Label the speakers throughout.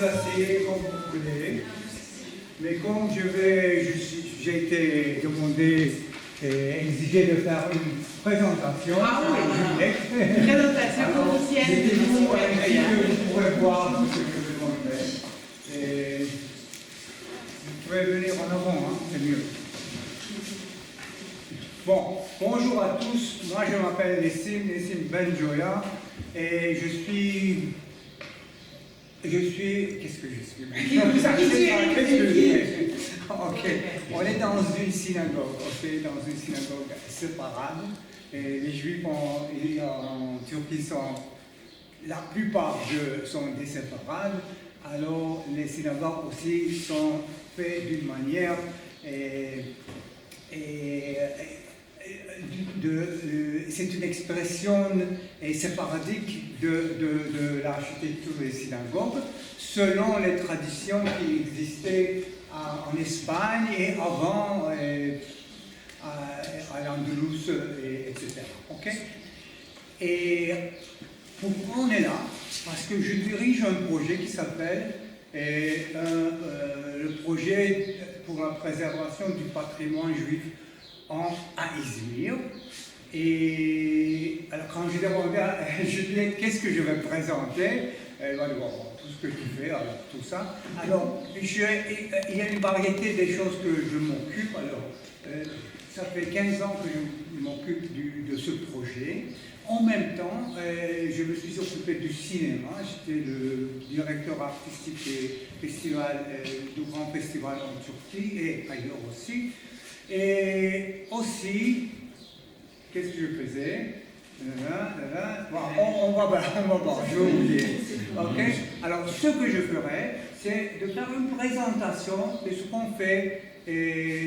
Speaker 1: asseyez comme vous voulez. Mais comme j'ai été demandé et exigé de faire une présentation.
Speaker 2: Ah oui, présentation officielle
Speaker 1: de
Speaker 2: M.
Speaker 1: vous
Speaker 2: Benjoya.
Speaker 1: vous pourrez voir ce que je demandais. Et vous pouvez venir en avant, hein, c'est mieux. Bon, bonjour à tous. Moi je m'appelle Nessim Benjoya et je suis. Qu'est-ce que je suis maintenant? Qu'est-ce que je suis? Ok, on est dans une synagogue, séparate. Et les Juifs en Turquie la plupart sont des séparades. Alors les synagogues aussi sont faites d'une manière c'est une expression séparadique de l'architecture des synagogues selon les traditions qui existaient en Espagne et avant à l'Andalous, etc. Okay? Et pourquoi on est là? Parce que je dirige un projet qui s'appelle le projet pour la préservation du patrimoine juif à Izmir. Et alors quand j'ai demandé à Juliette qu'est-ce que je vais présenter, elle va dire tout ce que tu fais, alors tout ça. Alors il y a une variété des choses que je m'occupe. Alors ça fait 15 ans que je m'occupe de ce projet. En même temps, je me suis occupé du cinéma. J'étais le directeur artistique du grand festival en Turquie et ailleurs aussi. Et aussi, qu'est-ce que je faisais? On va voir, je vais oublier. Okay? Alors, ce que je ferai, c'est de faire une présentation de ce qu'on fait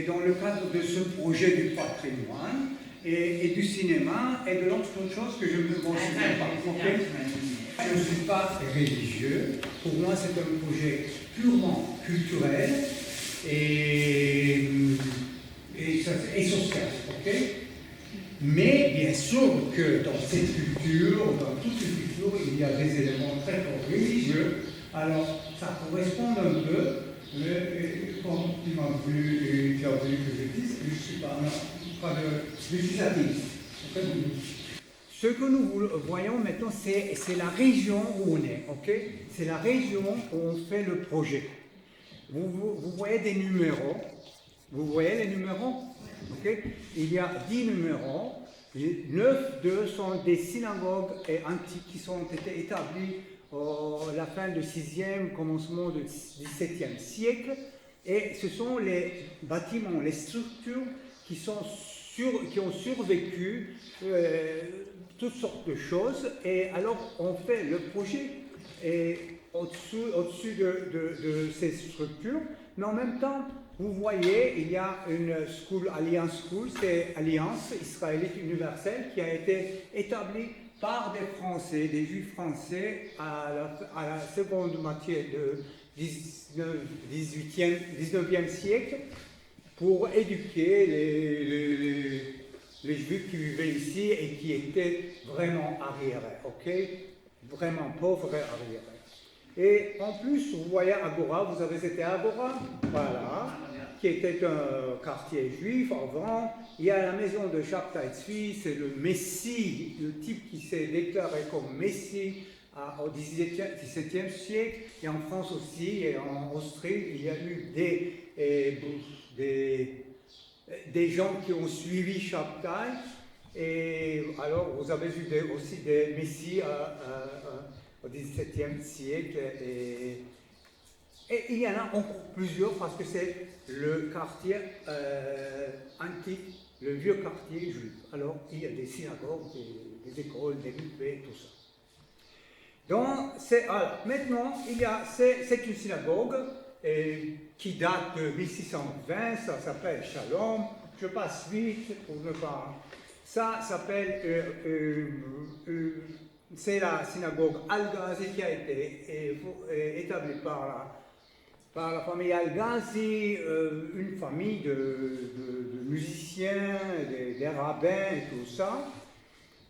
Speaker 1: dans le cadre de ce projet du patrimoine et du cinéma et de l'autre chose que je ne me considère pas. Okay? Je ne suis pas religieux. Pour moi, c'est un projet purement culturel et social, ok? Mais bien sûr que dans cette culture, dans toute cette culture, il y a des éléments très forts religieux. Alors, ça correspond un peu, mais comme tu as voulu que je dise, je ne suis pas atheiste. Ce que nous voyons maintenant, c'est la région où on est, ok? C'est la région où on fait le projet. Vous voyez des numéros. Vous voyez les numéros? Okay. Il y a 10 numéros. 9 d'eux sont des synagogues antiques qui ont été établies à la fin du 6e, commencement du 17e siècle. Et ce sont les bâtiments, les structures qui ont survécu toutes sortes de choses. Et alors, on fait le projet au-dessus de ces structures. Mais en même temps, vous voyez, il y a une school, Alliance School, c'est Alliance israélite universelle qui a été établie par des Français, des Juifs français à la seconde moitié du 19e siècle pour éduquer les Juifs qui vivaient ici et qui étaient vraiment arriérés, ok? Vraiment pauvres et arriérés. Et en plus, vous voyez Agora, vous avez été à Agora, voilà, qui était un quartier juif avant. Il y a la maison de Shabtai Tzvi, c'est le Messie, le type qui s'est déclaré comme Messie au XVIIe siècle. Et en France aussi, et en Austrie, il y a eu des gens qui ont suivi Shabtai. Et alors, vous avez vu aussi des Messies au XVIIe siècle et il y en a encore plusieurs parce que c'est le quartier antique, le vieux quartier juif. Alors il y a des synagogues, des écoles, des mikvés, tout ça. Donc maintenant c'est une synagogue qui date de 1620, ça s'appelle Shalom. Je passe vite pour ne pas. Ça s'appelle c'est la synagogue Al-Ghazi qui a été établie par la famille Al-Ghazi, une famille de musiciens, des rabbins et tout ça.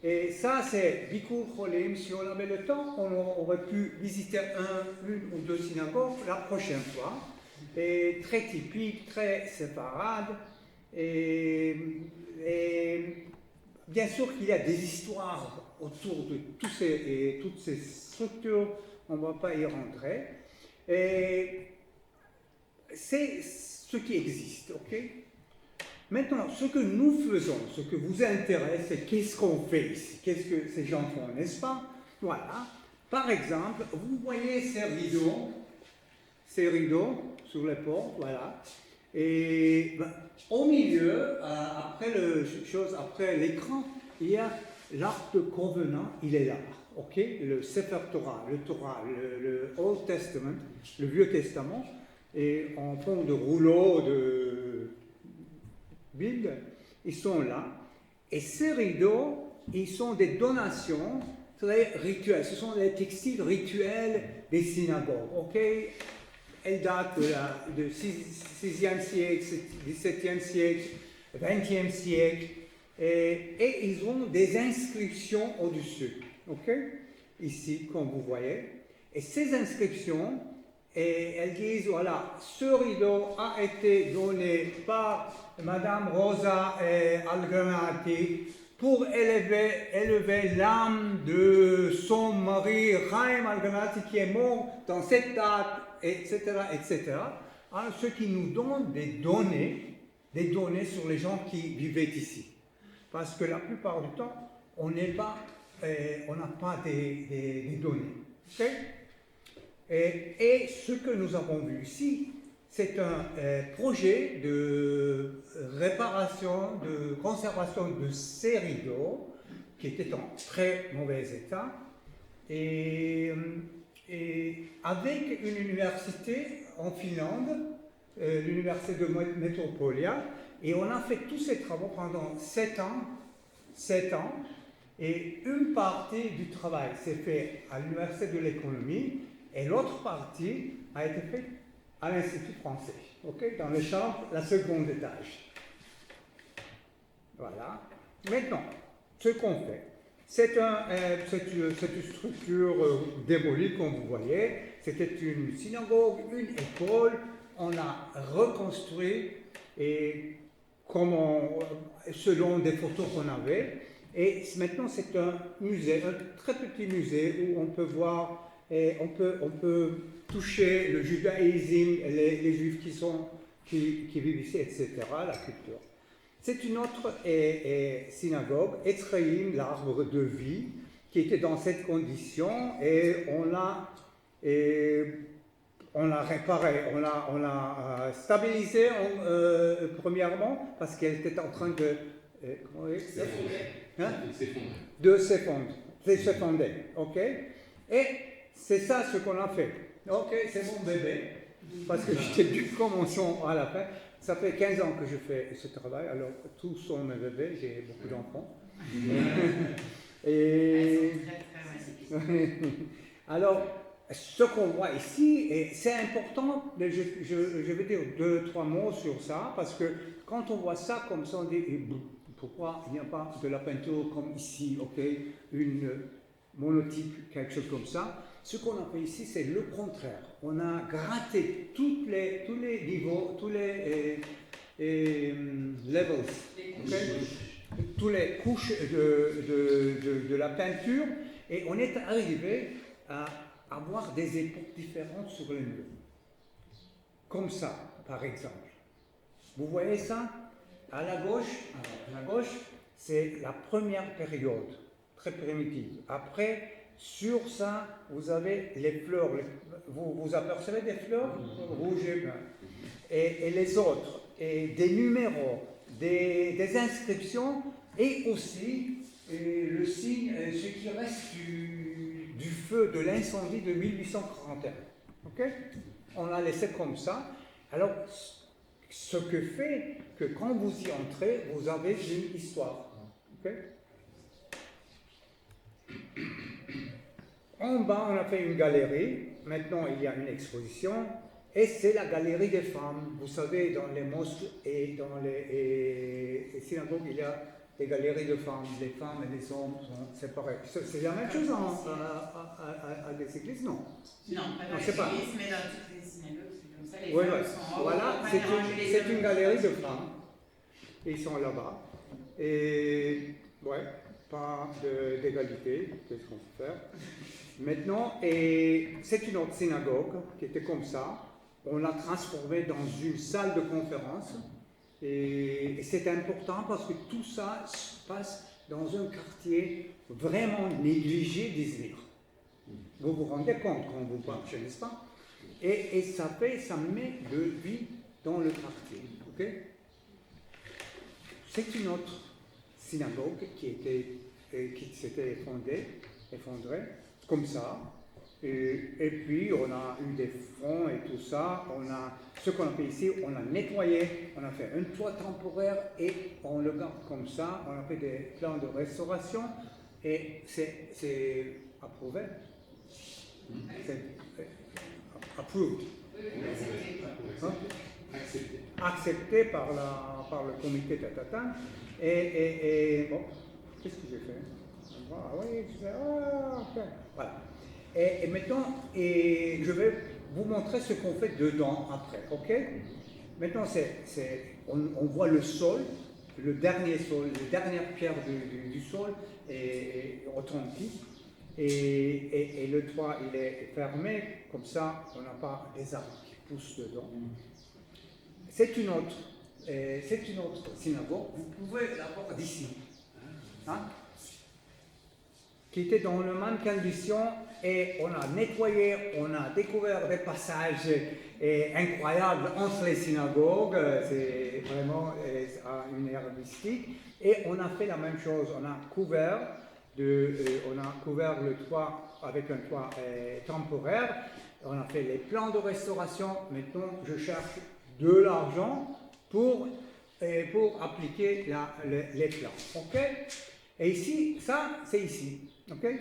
Speaker 1: Et ça, c'est Bikur Cholim. Si on avait le temps, on aurait pu visiter une ou deux synagogues la prochaine fois. Et très typique, très séparade. Et bien sûr qu'il y a des histoires autour de toutes ces structures. On ne va pas y rentrer. Et c'est ce qui existe, ok? Maintenant, ce que nous faisons, ce que vous intéresse, c'est qu'est-ce qu'on fait ici, qu'est-ce que ces gens font, n'est-ce pas? Voilà. Par exemple, vous voyez ces rideaux sur les portes, voilà. Et ben, au milieu, après l'écran, il y a l'arc de Covenant, il est là, ok? Le Sefer Torah, le Old Testament, le Vieux Testament, et en forme de rouleau de Bible, ils sont là. Et ces rideaux, ils sont des donations très rituelles. Ce sont les textiles rituels des synagogues. Ok, elles datent du 6e siècle, 17e siècle, 20e siècle. Et ils ont des inscriptions au-dessus. Ok, ici, comme vous voyez. Et ces inscriptions, et elles disent, voilà, ce rideau a été donné par Madame Rosa Algranati pour élever l'âme de son mari Chaim Algranati qui est mort dans cette date, etc., etc. Alors, ce qui nous donne des données sur les gens qui vivaient ici. Parce que la plupart du temps, on n'a pas des données. Okay? Et ce que nous avons vu ici, c'est un projet de réparation, de conservation de ces rideaux qui étaient en très mauvais état et avec une université en Finlande, l'université de Metropolia, et on a fait tous ces travaux pendant 7 ans, et une partie du travail s'est fait à l'université de l'économie et l'autre partie a été faite à l'Institut français, okay, dans les chambres, la seconde étage. Voilà. Maintenant, ce qu'on fait, c'est une structure démolie, comme vous voyez. C'était une synagogue, une école. On a reconstruit et selon des photos qu'on avait. Et maintenant, c'est un musée, un très petit musée où on peut voir. Et on peut toucher le judaïsme, les juifs qui vivent ici, etc., la culture. C'est une autre synagogue, Etzraïm, l'arbre de vie, qui était dans cette condition, et on l'a réparé, on l'a stabilisé premièrement, parce qu'elle était en train de s'effondrer. Ok? Et c'est ça ce qu'on a fait. Ok, c'est mon bébé, parce que j'étais dû commencer à la fin. Ça fait 15 ans que je fais ce travail, alors tous sont mes bébés, j'ai beaucoup d'enfants. Et alors, ce qu'on voit ici, et c'est important, je vais dire 2-3 mots sur ça, parce que quand on voit ça comme ça, on dit, pourquoi il n'y a pas de la peinture comme ici, ok, une monotype, quelque chose comme ça. Ce qu'on a fait ici, c'est le contraire. On a gratté tous les niveaux, tous les levels, okay? Toutes les couches de la peinture, et on est arrivé à avoir des époques différentes sur les murs. Comme ça, par exemple. Vous voyez ça? À la gauche, c'est la première période, très primitive. Après, sur ça, vous avez les fleurs. Vous apercevez des fleurs rouges et blancs. Et les autres, et des numéros, des inscriptions, et aussi le signe, ce qui reste du feu, de l'incendie de 1841. Okay? On l'a laissé comme ça. Alors, ce que fait que quand vous y entrez, vous avez une histoire. Okay? En bas, on a fait une galerie. Maintenant, il y a une exposition. Et c'est la galerie des femmes. Vous savez, dans les mosquées et dans les synagogues, il y a des galeries de femmes. Les femmes et les hommes sont séparés. C'est la même chose à des églises, non?
Speaker 2: Non, pas dans
Speaker 1: Non,
Speaker 2: les
Speaker 1: c'est pas.
Speaker 2: églises, mais dans toutes les synagogues, c'est comme ça. Les
Speaker 1: Oui,
Speaker 2: femmes
Speaker 1: oui.
Speaker 2: sont en haut,
Speaker 1: Voilà,
Speaker 2: pour pas
Speaker 1: c'est
Speaker 2: déranger les
Speaker 1: c'est
Speaker 2: hommes.
Speaker 1: une galerie de femmes. Ils sont là-bas. Et, ouais, pas d'égalité, qu'est-ce qu'on peut faire? Maintenant, et c'est une autre synagogue qui était comme ça. On l'a transformée dans une salle de conférence. Et c'est important parce que tout ça se passe dans un quartier vraiment négligé d'Izmir. Vous vous rendez compte quand vous marchez, n'est-ce pas? Et ça met de vie dans le quartier. Okay? C'est une autre synagogue qui s'était effondrée, comme ça. Et puis on a eu des fonds et tout ça. Ce qu'on a fait ici, on a nettoyé, on a fait un toit temporaire et on le garde comme ça. On a fait des plans de restauration et c'est approuvé. C'est approved. Hein? Accepté par le comité Tatata. Et bon, qu'est-ce que j'ai fait? Ah oui, voilà. Et maintenant, je vais vous montrer ce qu'on fait dedans après, ok? Maintenant, on voit le sol, le dernier sol, la dernière pierre du sol est authentique. Et le toit, il est fermé, comme ça, on n'a pas des arbres qui poussent dedans. C'est une autre synagogue, vous pouvez la voir d'ici, hein? Qui était dans la même condition, et on a nettoyé, on a découvert des passages incroyables entre les synagogues, c'est vraiment une ère mystique, et on a fait la même chose, on a couvert le toit avec un toit temporaire, on a fait les plans de restauration. Maintenant je cherche de l'argent pour appliquer les plans, ok? Et ici, ça c'est ici. Okay?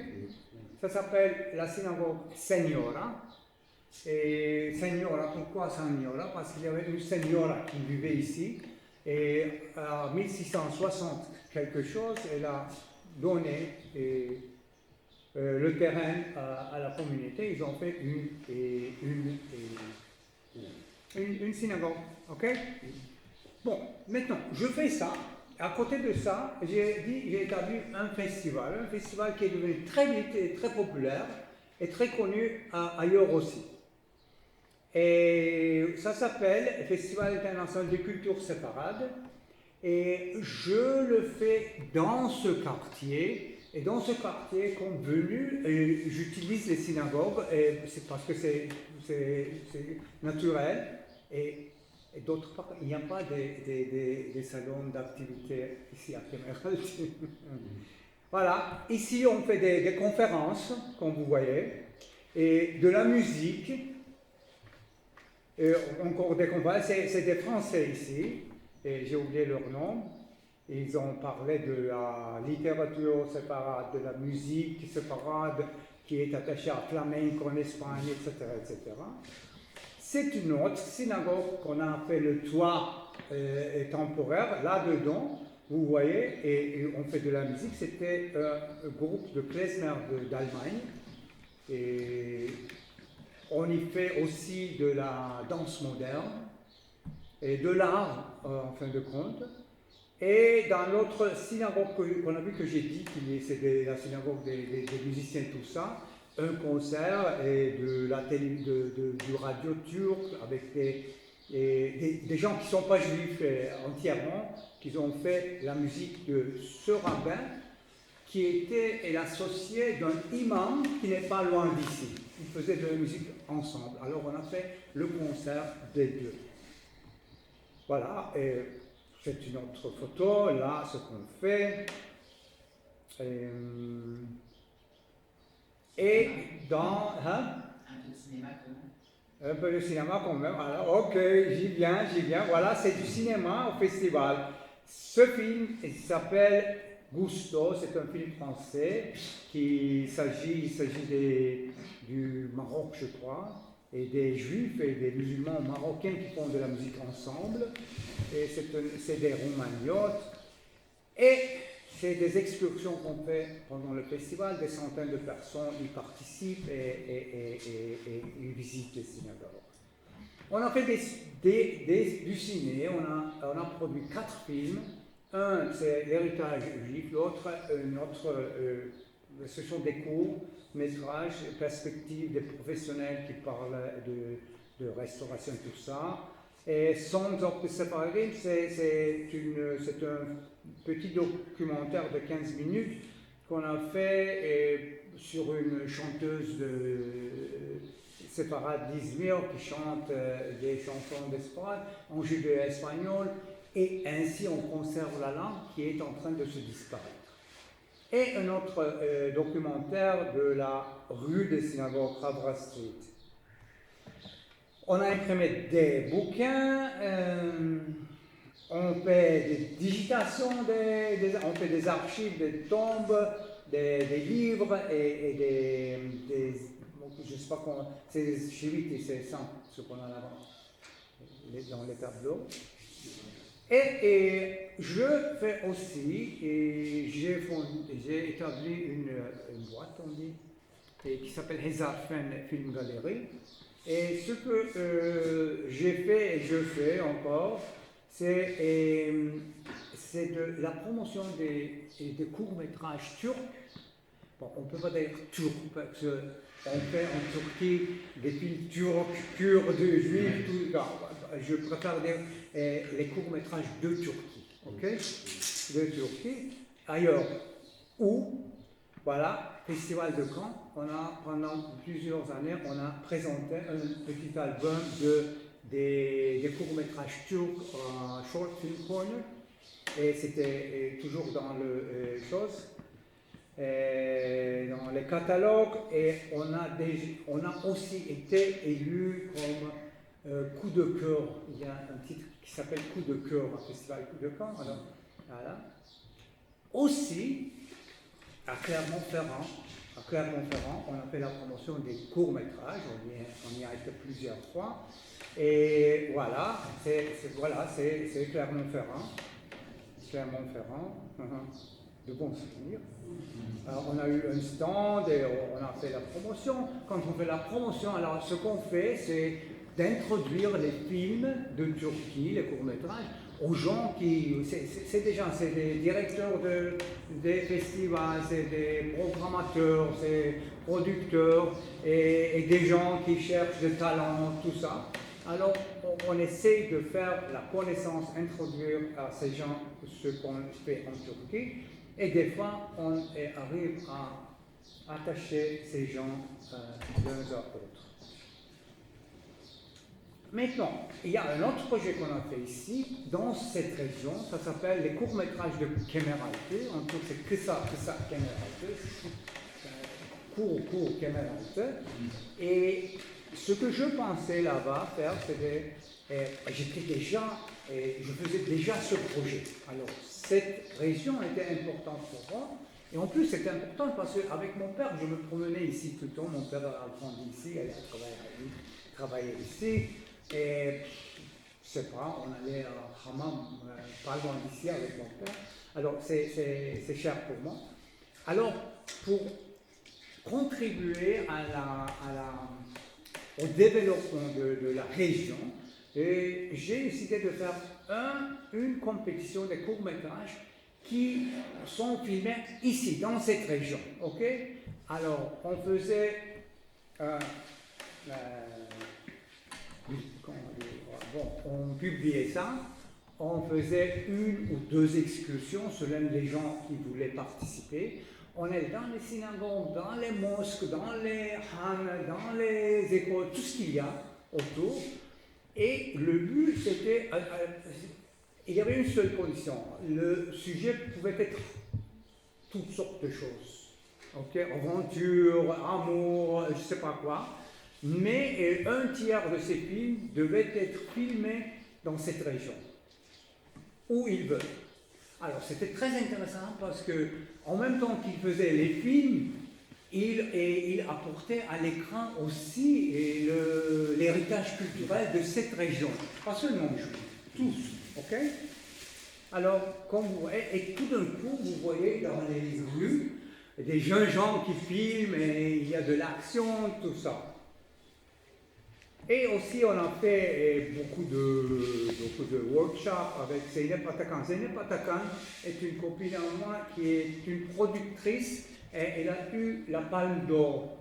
Speaker 1: Ça s'appelle la synagogue Signora. Et Signora, pourquoi Signora? Parce qu'il y avait une Signora qui vivait ici. Et en 1660 quelque chose, elle a donné le terrain à la communauté. Ils ont fait une synagogue. Ok? Bon, maintenant, je fais ça. À côté de ça, j'ai établi un festival qui est devenu très vite et très populaire et très connu ailleurs aussi. Et ça s'appelle Festival international de culture séparade. Et je le fais dans ce quartier. Et dans ce quartier convenu, j'utilise les synagogues, c'est parce que c'est naturel. Et d'autre part, il n'y a pas des salons d'activité ici à Kemerald. Voilà, ici on fait des conférences, comme vous voyez, et de la musique, et encore des conférences, c'est des Français ici, et j'ai oublié leur nom. Ils ont parlé de la littérature séparate, de la musique séparate, qui est attachée à flamenco en Espagne, etc., etc. C'est une autre synagogue qu'on a fait le toit temporaire, là-dedans, vous voyez, et on fait de la musique. C'était un groupe de klezmer d'Allemagne. Et on y fait aussi de la danse moderne et de l'art, en fin de compte. Et dans l'autre synagogue qu'on a vu, que j'ai dit, c'est la synagogue des musiciens, tout ça, un concert et du radio turc avec des gens qui ne sont pas juifs entièrement, qui ont fait la musique de ce rabbin qui était l'associé d'un imam qui n'est pas loin d'ici. Ils faisaient de la musique ensemble. Alors on a fait le concert des deux. Voilà, et c'est une autre photo, là, ce qu'on fait. Et dans... Hein?
Speaker 2: Un peu de cinéma quand même.
Speaker 1: Un peu de cinéma quand même. Alors, ok, j'y viens. Voilà, c'est du cinéma au festival. Ce film, il s'appelle Gusto, c'est un film français il s'agit du Maroc, je crois, et des juifs et des musulmans marocains qui font de la musique ensemble. Et c'est des romagnotes. Et c'est des excursions qu'on fait pendant le festival, des centaines de personnes y participent et ils visitent les synagogues. On a fait du ciné, on a produit 4 films. Un, c'est l'héritage juif, l'autre, ce sont des courts-métrages, perspectives des professionnels qui parlent de restauration, tout ça. Et Songs of the Sephardim, c'est un petit documentaire de 15 minutes qu'on a fait sur une chanteuse de séparate d'Izmir qui chante des chansons d'espoir en judéo-espagnol, et ainsi on conserve la langue qui est en train de se disparaître. Et un autre documentaire de la rue des synagogues, Havra Street. On a imprimé des bouquins, on fait des digitations, on fait des archives, des tombes, des livres et des je ne sais pas comment, c'est chimique, c'est simple, ce qu'on a là dans les tableaux. Et je fais aussi, et j'ai établi une boîte, on dit, qui s'appelle Hezarfen Film Gallery. Et ce que j'ai fait et je fais encore, c'est de la promotion des courts-métrages turcs. Bon, on ne peut pas dire turc, parce qu'on fait en Turquie des films turcs, kurdes, juifs, tout. Je préfère dire les courts-métrages de Turquie, ok? De Turquie. Ailleurs, où, voilà, Festival de Cannes, pendant plusieurs années, on a présenté un petit album des courts-métrages turcs, Short Film Corner, et c'était toujours dans le chose. Dans les catalogues, et on a aussi été élu comme coup de cœur. Il y a un titre qui s'appelle Coup de cœur, un festival Coup de cœur. Alors, voilà. Aussi, à Clermont-Ferrand, on a fait la promotion des courts-métrages, on y a été plusieurs fois. Et voilà, c'est Clermont-Ferrand. De bons souvenirs. Alors, on a eu un stand et on a fait la promotion. Quand on fait la promotion, alors ce qu'on fait, c'est d'introduire les films de Turquie, les courts-métrages, aux gens qui... C'est des directeurs des festivals, c'est des programmateurs, c'est producteurs et des gens qui cherchent des talents, tout ça. Alors, on essaie de faire la connaissance, introduire à ces gens ce qu'on fait en Turquie. Et des fois, on arrive à attacher ces gens l'un à l'autre. Maintenant, il y a un autre projet qu'on a fait ici, dans cette région, ça s'appelle les courts-métrages de Kemeraltı. En tout, c'est que ça, Kemeraltı. Court Kemeraltı. Et ce que je pensais là-bas faire, c'était, je faisais déjà ce projet. Alors, cette région était importante pour moi. Et en plus, c'était important parce qu'avec mon père, je me promenais ici tout le temps. Mon père a grandi ici, elle a travaillé ici. Et je ne sais pas, on allait à Hammam, pas loin d'ici avec mon père. Alors, c'est cher pour moi. Alors, pour contribuer au développement de la région, et j'ai décidé de faire une compétition de courts-métrages qui sont filmés ici, dans cette région. Ok? Alors, on faisait on publiait ça, on faisait 1 ou 2 excursions selon les gens qui voulaient participer. On est dans les synagogues, dans les mosquées, dans les han, dans les écoles, tout ce qu'il y a autour. Et le but, c'était... il y avait une seule condition. Le sujet pouvait être toutes sortes de choses. Ok, aventure, amour, je ne sais pas quoi. Mais un tiers de ces films devaient être filmés dans cette région, où ils veulent. Alors c'était très intéressant parce que en même temps qu'il faisait les films, il apportait à l'écran aussi l'héritage culturel de cette région. Pas seulement juifs, tous, ok? Alors, comme vous voyez, et tout d'un coup, vous voyez dans les rues des jeunes gens qui filment et il y a de l'action, tout ça. Et aussi, on a fait beaucoup de workshops avec Zeynep Atakan. Zeynep Atakan est une copine à moi qui est une productrice et elle a eu la Palme d'Or,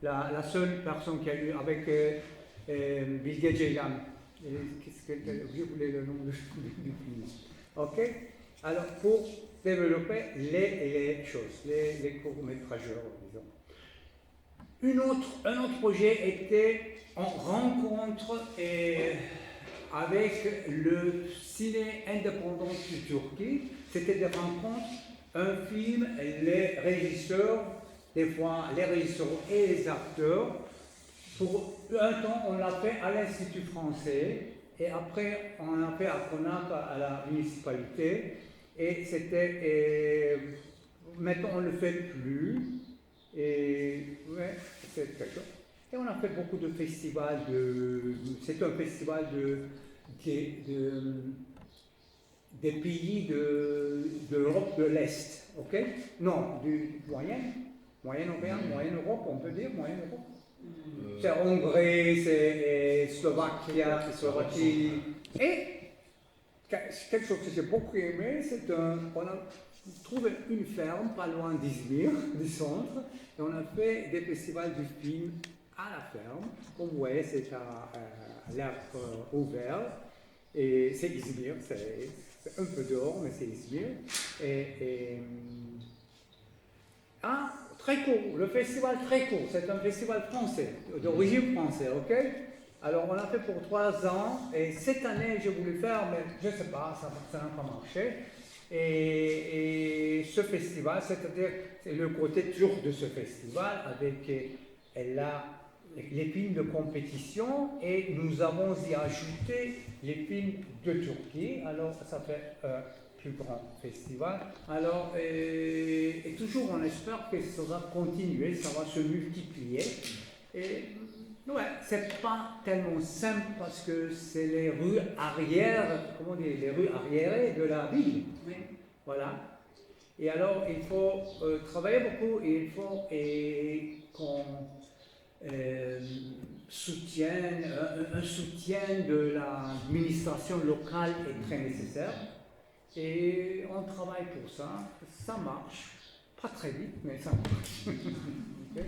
Speaker 1: la seule personne qui a eu avec Bilge Ceylan. J'ai oublié le nom du film. Ok? Alors, pour développer les choses, les courts-métrageurs, disons. Un autre projet était en rencontre avec le ciné indépendant de Turquie. C'était des rencontres, un film, les régisseurs, des fois les régisseurs et les acteurs. Pour un temps, on l'a fait à l'Institut français et après, on l'a fait à Konak, à la municipalité. Et c'était. Maintenant, on ne le fait plus. Et ouais, c'est quelque chose. Et on a fait beaucoup de festivals. C'est un festival des pays de l'Europe de l'Est. Ok? Non, du Moyen-Orient, Moyen-Europe, on peut dire Moyen-Europe. C'est Hongrie, c'est Slovaquie. Et quelque chose que j'ai beaucoup aimé, on a trouvé une ferme pas loin d'Izmir, du centre, et on a fait des festivals du film à la ferme. Comme vous voyez, c'est à l'air ouvert, et c'est Izmir, c'est un peu dehors, mais c'est Izmir. Très court, le festival très court, c'est un festival français, d'origine française, ok? Alors on l'a fait pour 3 ans, et cette année j'ai voulu faire, mais je ne sais pas, ça n'a pas marché. Et ce festival, c'est-à-dire, c'est le côté turc de ce festival, avec les films de compétition, et nous avons y ajouté les films de Turquie, alors ça fait plus grand festival. Alors, et toujours on espère que ça va continuer, ça va se multiplier. Et ouais, c'est pas tellement simple parce que c'est les rues arrière, comment dire, les rues arriérées de la ville.
Speaker 2: Oui.
Speaker 1: Voilà. Et alors, il faut travailler beaucoup et il faut qu'on soutienne, un soutien de l'administration locale est très nécessaire. Et on travaille pour ça, ça marche, pas très vite, mais ça marche. Okay.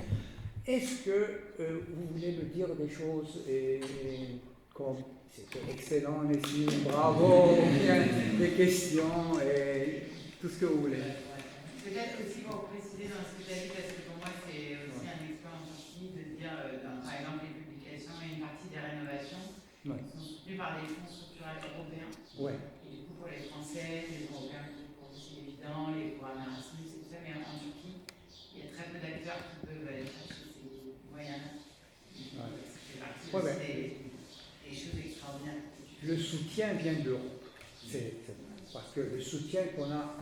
Speaker 1: Est-ce que vous voulez me dire des choses comme c'était excellent, Nessim, bravo, bien, des questions et tout ce que vous voulez.
Speaker 2: Peut-être aussi pour préciser dans ce que tu as dit, parce que pour moi c'est aussi un expert en Turquie de dire, par exemple, les publications et une partie des rénovations sont soutenues par des fonds structurels européens.
Speaker 1: Ouais.
Speaker 2: Pour les Français, les Européens, pour c'est évident, les programmes Erasmus et tout ça, mais en Turquie, il y a très peu d'acteurs qui peuvent aller chercher ces moyens-là. C'est partie des choses extraordinaires.
Speaker 1: Le soutien vient d'Europe. Parce que le soutien qu'on a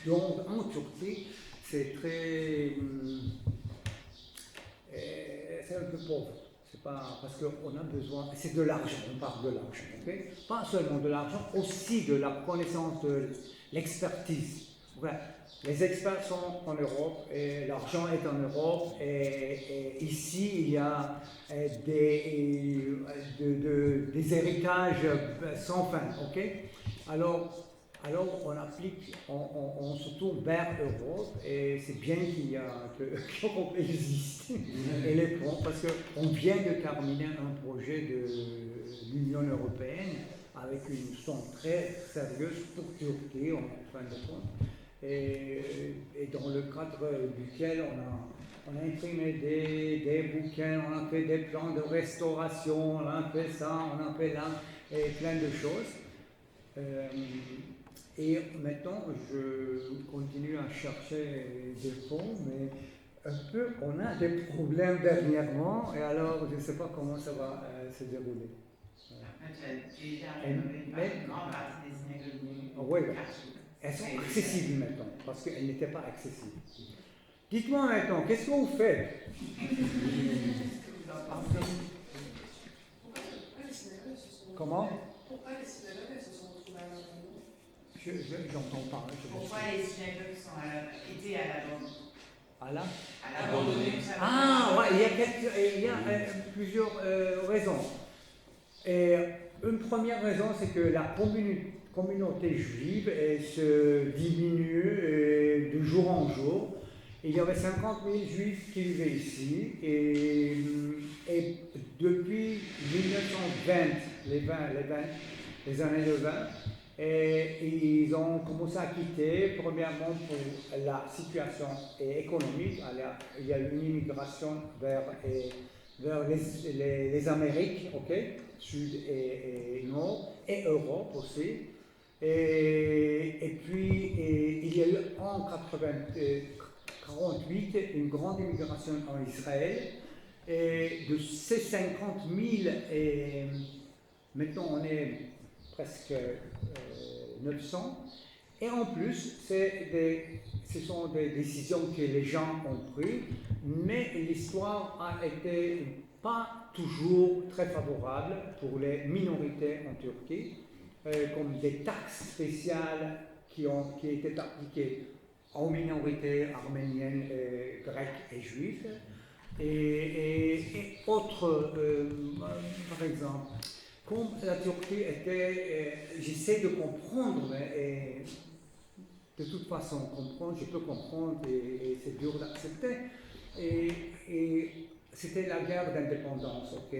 Speaker 1: en Turquie, c'est très. C'est un peu pauvre. C'est pas parce qu'on a besoin, c'est de l'argent, on parle de l'argent, okay? Pas seulement de l'argent, aussi de la connaissance, de l'expertise. Ouais. Les experts sont en Europe et l'argent est en Europe et ici il y a des héritages sans fin, ok? Alors on applique, on se tourne vers l'Europe et c'est bien que l'Europe existe et les fonds, parce qu'on vient de terminer un projet de l'Union européenne avec une somme très sérieuse pour Turquie en fin de compte. Et dans le cadre duquel on a imprimé des bouquins, on a fait des plans de restauration, on a fait ça, on a fait là, et plein de choses. Et maintenant, je continue à chercher des fonds, mais un peu, on a des problèmes dernièrement, et alors je ne sais pas comment ça va se dérouler.
Speaker 2: Tu as déjà rénové une grande partie des synagogues.
Speaker 1: Oui, elles sont accessibles maintenant, parce qu'elles n'étaient pas accessibles. Dites-moi maintenant, qu'est-ce que vous faites? Comment?
Speaker 3: Pourquoi les synagogues se sont retrouvées à l'abandon?
Speaker 1: J'entends pas.
Speaker 2: Pourquoi les synagogues étaient
Speaker 1: À la
Speaker 2: abandonnées?
Speaker 1: Ah, ouais, il y a plusieurs raisons. Et une première raison, c'est que la communauté juive se diminue de jour en jour. Il y avait 50 000 juifs qui vivaient ici et depuis 1920, les années 20, et ils ont commencé à quitter, premièrement pour la situation économique. Il y a eu une immigration vers les Amériques, ok, Sud et Nord, et Europe aussi. Et puis, il y a eu en 1948 une grande immigration en Israël. Et de ces 50 000, et maintenant on est presque 900. Et en plus, ce sont des décisions que les gens ont prises, mais l'histoire a été pas toujours très favorable pour les minorités en Turquie, comme des taxes spéciales qui étaient appliquées aux minorités arméniennes, grecques et juives. Et autres, par exemple, comme la Turquie était, j'essaie de comprendre, et de toute façon, je peux comprendre et c'est dur d'accepter. Et c'était la guerre d'indépendance, ok?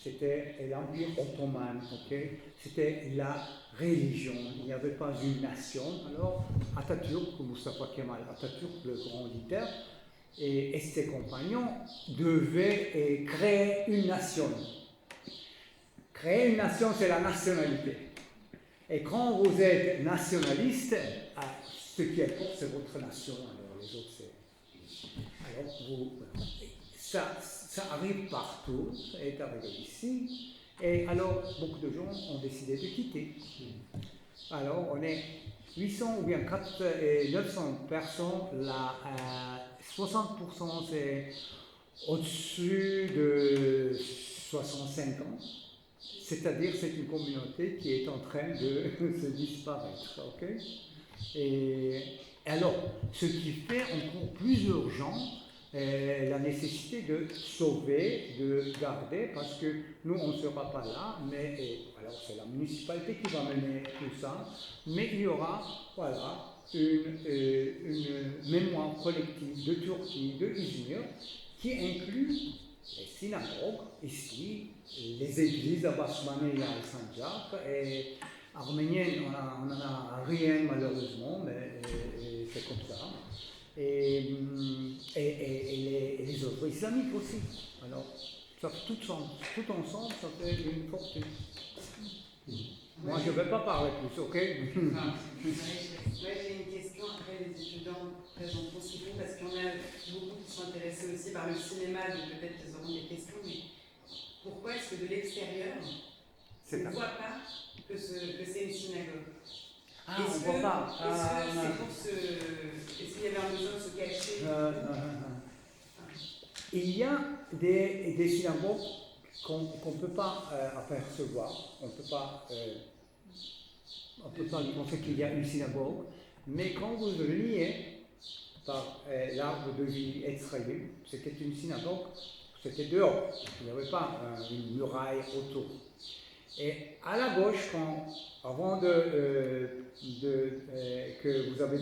Speaker 1: C'était l'Empire ottoman, ok? C'était la religion, il n'y avait pas une nation. Alors, Atatürk, Mustafa Kemal Atatürk, le grand leader, et ses compagnons devaient créer une nation. Créer une nation, c'est la nationalité. Et quand vous êtes nationaliste, ce qui est fort, c'est votre nation. Alors les autres, c'est. Alors ça arrive partout, ça est arrivé ici. Et alors, beaucoup de gens ont décidé de quitter. Alors, on est 800 ou bien 900 personnes, là, 60% c'est au-dessus de 65 ans. C'est-à-dire c'est une communauté qui est en train de se disparaître. Ok? Et alors, ce qui fait encore plus urgent la nécessité de sauver, de garder, parce que nous, on ne sera pas là, mais alors c'est la municipalité qui va mener tout ça, mais il y aura, voilà, une mémoire collective de Turquie, de Izmir, qui inclut les synagogues, ici, les églises à Basmane et à Al-Sanjak, et arménienne, on n'en a rien malheureusement, mais c'est comme ça. Et les œuvres islamiques aussi. Alors, ça, tout ensemble, ça fait une fortune. Moi, je ne vais pas parler plus, ok?
Speaker 3: Moi, j'ai une question après les étudiants présenteront aussi, parce qu'il y en a beaucoup qui sont intéressés aussi par le cinéma, donc peut-être qu'ils auront des questions, mais pourquoi est-ce que de l'extérieur, on ne voit pas que c'est une synagogue?
Speaker 1: On ne voit pas.
Speaker 3: Est-ce qu'il y avait un besoin de se cacher?
Speaker 1: Il y a des synagogues qu'on ne peut pas apercevoir, on ne peut pas penser qu'il y a une synagogue, mais quand vous le liez par l'arbre de vie Etzraïm, c'était une synagogue, c'était dehors, il n'y avait pas une muraille autour. Et à la gauche, avant que vous avez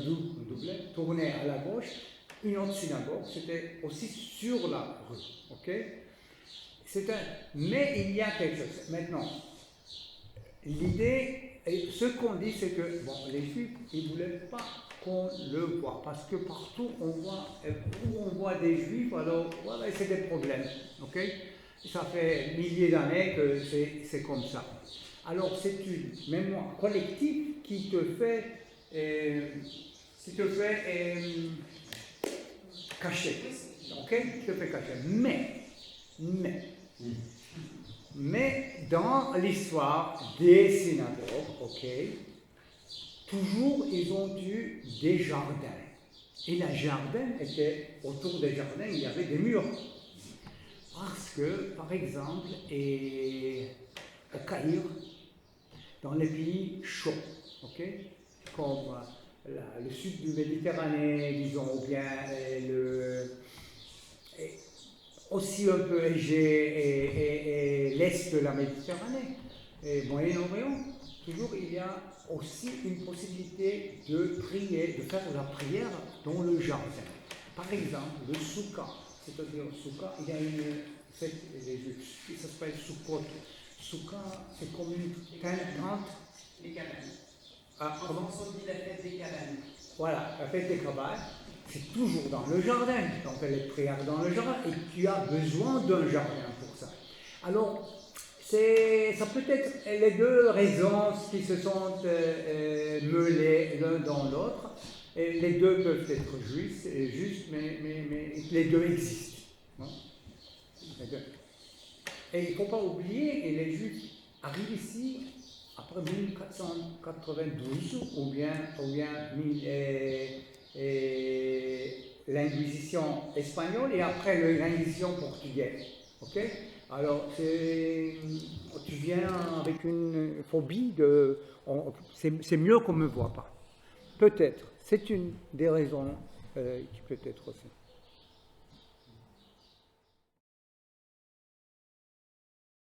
Speaker 1: tourné à la gauche, une autre synagogue, c'était aussi sur la rue, ok? Mais il y a quelque chose. Maintenant, l'idée, ce qu'on dit, c'est que les Juifs, ils ne voulaient pas qu'on le voit, parce que partout où on voit des Juifs, alors voilà, c'est des problèmes, ok? Ça fait milliers d'années que c'est comme ça. Alors c'est une mémoire collective qui te fait cacher, ok? Qui te fait cacher. Mais dans l'histoire des synagogues, ok, toujours ils ont eu des jardins. Et les jardins étaient, autour des jardins, il y avait des murs. Parce que, par exemple, au Caire, dans les pays chauds, ok, comme le sud du Méditerranée, disons, ou bien aussi un peu Égée et l'est de la Méditerranée, et Moyen-Orient, toujours il y a aussi une possibilité de prier, de faire la prière dans le jardin. Par exemple, le soukha, c'est-à-dire soukha, il y a ça s'appelle Sukkot. Soukha, c'est comme une tente.
Speaker 3: Les cabanes.
Speaker 1: Ah,
Speaker 3: En
Speaker 1: comment?
Speaker 3: France, on dit la fête des cabanes.
Speaker 1: Voilà, la fête des cabanes, c'est toujours dans le jardin. On fait les prières dans le jardin et tu as besoin d'un jardin pour ça. Alors, ça peut être les deux raisons qui se sont mêlées l'un dans l'autre. Et les deux peuvent être justes, mais les deux existent. Non? Et il ne faut pas oublier, et les Juifs arrivent ici après 1492 ou bien l'Inquisition espagnole et après l'Inquisition portugaise. Ok? Alors, tu viens avec une phobie c'est mieux qu'on ne me voit pas. Peut-être, c'est une des raisons qui peut être aussi.